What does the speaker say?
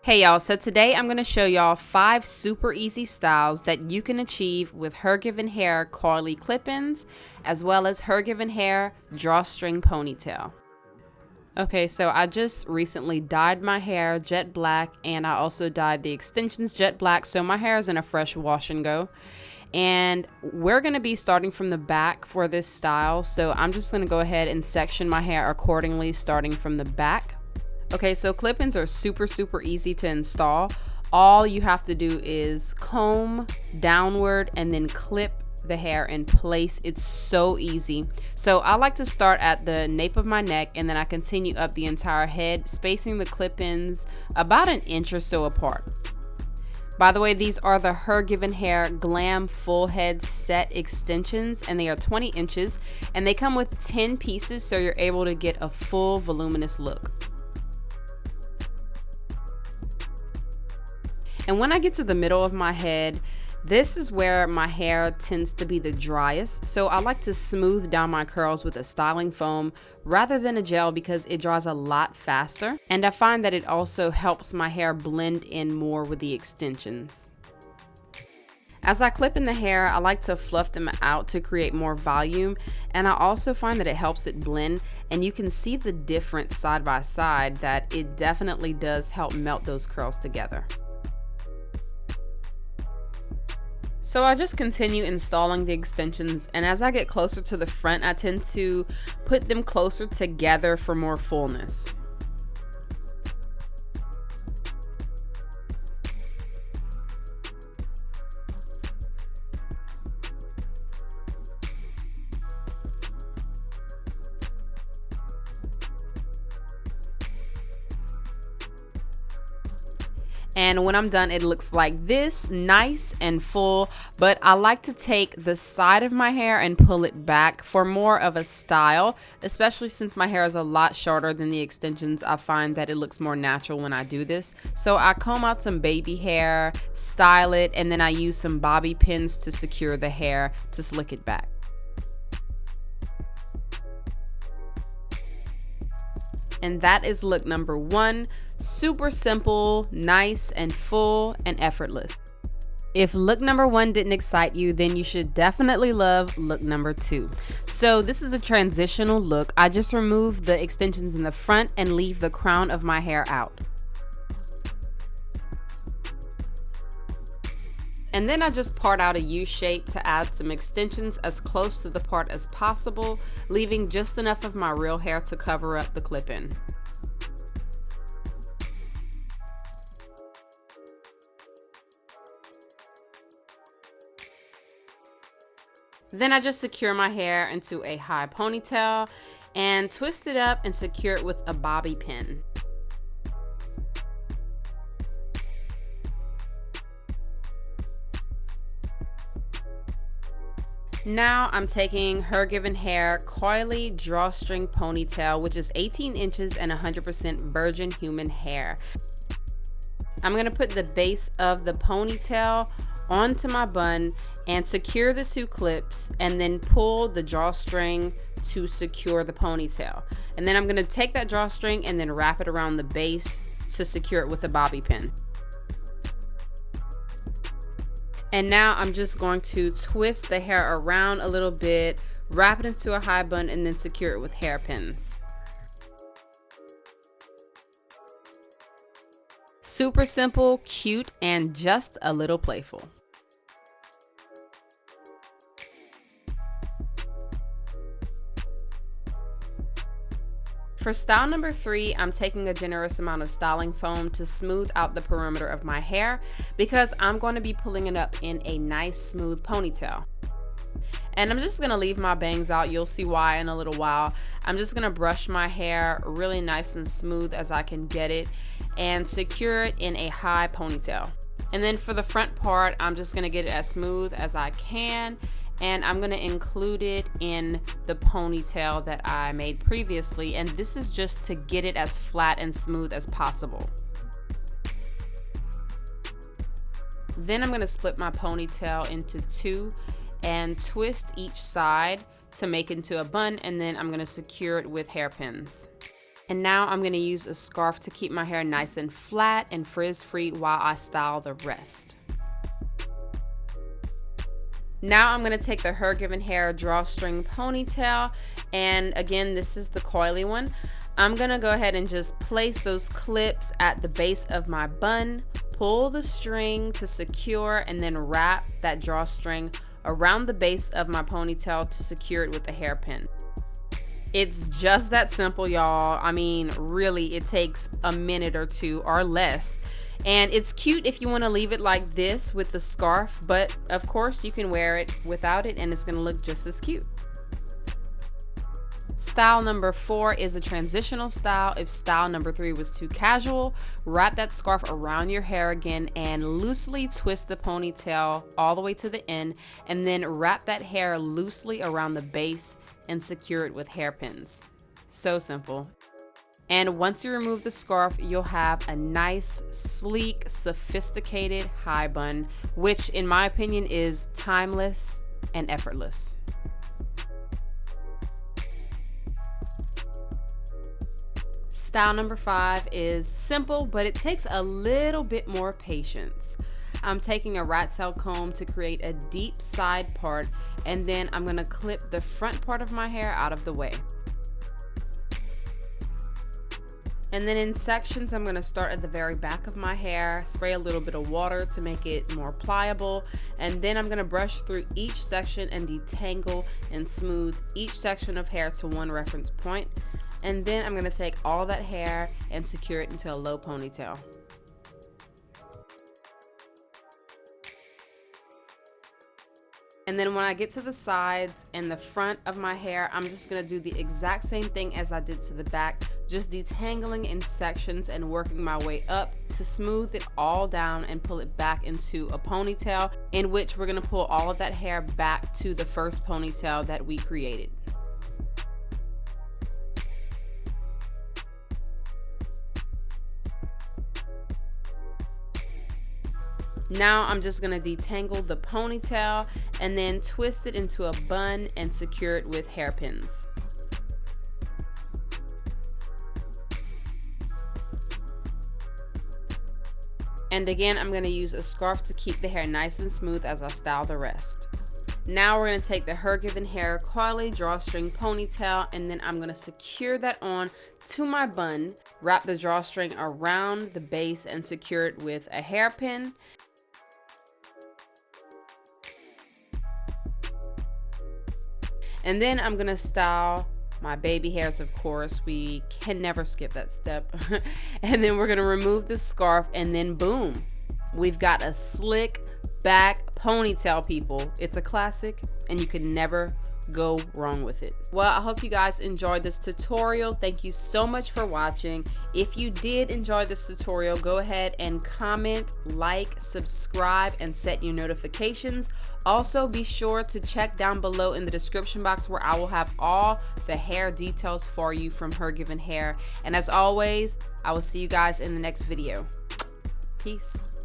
Hey y'all, so today I'm going to show y'all 5 super easy styles that you can achieve with HerGivenHair Coily clip-ins as well as HerGivenHair Drawstring Ponytail. Okay, so I just recently dyed my hair jet black and I also dyed the extensions jet black, so my hair is in a fresh wash and go. And we're going to be starting from the back for this style, so I'm just going to go ahead and section my hair accordingly starting from the back. Okay, so clip-ins are super easy to install. All you have to do is comb downward and then clip the hair in place. It's so easy. So I like to start at the nape of my neck and then I continue up the entire head, spacing the clip-ins about an inch or so apart. By the way, these are the HerGivenHair Glam Full Head Set extensions and they are 20 inches and they come with 10 pieces, so you're able to get a full voluminous look. And when I get to the middle of my head, this is where my hair tends to be the driest. So I like to smooth down my curls with a styling foam rather than a gel because it dries a lot faster. And I find that it also helps my hair blend in more with the extensions. As I clip in the hair, I like to fluff them out to create more volume. And I also find that it helps it blend. And you can see the difference side by side that it definitely does help melt those curls together. So I just continue installing the extensions, and as I get closer to the front, I tend to put them closer together for more fullness. And when I'm done, it looks like this, nice and full, but I like to take the side of my hair and pull it back for more of a style, especially since my hair is a lot shorter than the extensions. I find that it looks more natural when I do this. So I comb out some baby hair, style it, and then I use some bobby pins to secure the hair to slick it back. And that is look number 1. Super simple, nice and full and effortless. If look number 1 didn't excite you, then you should definitely love look number 2. So this is a transitional look. I just remove the extensions in the front and leave the crown of my hair out. And then I just part out a U shape to add some extensions as close to the part as possible, leaving just enough of my real hair to cover up the clip-in. Then I just secure my hair into a high ponytail and twist it up and secure it with a bobby pin. Now I'm taking HerGivenHair Coily Drawstring Ponytail, which is 18 inches and 100% virgin human hair. I'm going to put the base of the ponytail onto my bun and secure the 2 clips and then pull the drawstring to secure the ponytail. And then I'm going to take that drawstring and then wrap it around the base to secure it with a bobby pin. And now I'm just going to twist the hair around a little bit, wrap it into a high bun, and then secure it with hairpins. Super simple, cute, and just a little playful. For style number 3, I'm taking a generous amount of styling foam to smooth out the perimeter of my hair because I'm going to be pulling it up in a nice smooth ponytail. And I'm just going to leave my bangs out. You'll see why in a little while. I'm just going to brush my hair really nice and smooth as I can get it and secure it in a high ponytail. And then for the front part, I'm just going to get it as smooth as I can. And I'm going to include it in the ponytail that I made previously, and this is just to get it as flat and smooth as possible. Then I'm going to split my ponytail into 2 and twist each side to make it into a bun, and then I'm going to secure it with hairpins. And now I'm going to use a scarf to keep my hair nice and flat and frizz-free while I style the rest. Now I'm going to take the HerGivenHair Drawstring Ponytail, and again, this is the coily one. I'm going to go ahead and just place those clips at the base of my bun, pull the string to secure, and then wrap that drawstring around the base of my ponytail to secure it with a hairpin. It's just that simple, y'all. I mean, really, it takes a minute or two or less. And it's cute if you want to leave it like this with the scarf, but of course you can wear it without it and it's going to look just as cute. Style number 4 is a transitional style. If style number 3 was too casual, wrap that scarf around your hair again and loosely twist the ponytail all the way to the end, and then wrap that hair loosely around the base and secure it with hairpins. So simple. And once you remove the scarf, you'll have a nice, sleek, sophisticated high bun, which in my opinion is timeless and effortless. Style number 5 is simple, but it takes a little bit more patience. I'm taking a rat tail comb to create a deep side part, and then I'm going to clip the front part of my hair out of the way. And then in sections, I'm going to start at the very back of my hair, spray a little bit of water to make it more pliable, and then I'm going to brush through each section and detangle and smooth each section of hair to one reference point. And then I'm going to take all that hair and secure it into a low ponytail. And then when I get to the sides and the front of my hair, I'm just going to do the exact same thing as I did to the back, just detangling in sections and working my way up to smooth it all down and pull it back into a ponytail, in which we're going to pull all of that hair back to the first ponytail that we created. Now I'm just going to detangle the ponytail and then twist it into a bun and secure it with hairpins. And again, I'm going to use a scarf to keep the hair nice and smooth as I style the rest. Now we're going to take the HerGivenHair Coily Drawstring Ponytail, and then I'm going to secure that on to my bun, wrap the drawstring around the base and secure it with a hairpin. And then I'm going to style my baby hairs, of course. We can never skip that step. And then we're going to remove the scarf, and then boom, we've got a slick back ponytail, people. It's a classic and you can never go wrong with it. Well, I hope you guys enjoyed this tutorial. Thank you so much for watching. If you did enjoy this tutorial, go ahead and comment, like, subscribe, and set your notifications. Also, be sure to check down below in the description box where I will have all the hair details for you from HerGivenHair. And as always, I will see you guys in the next video. Peace.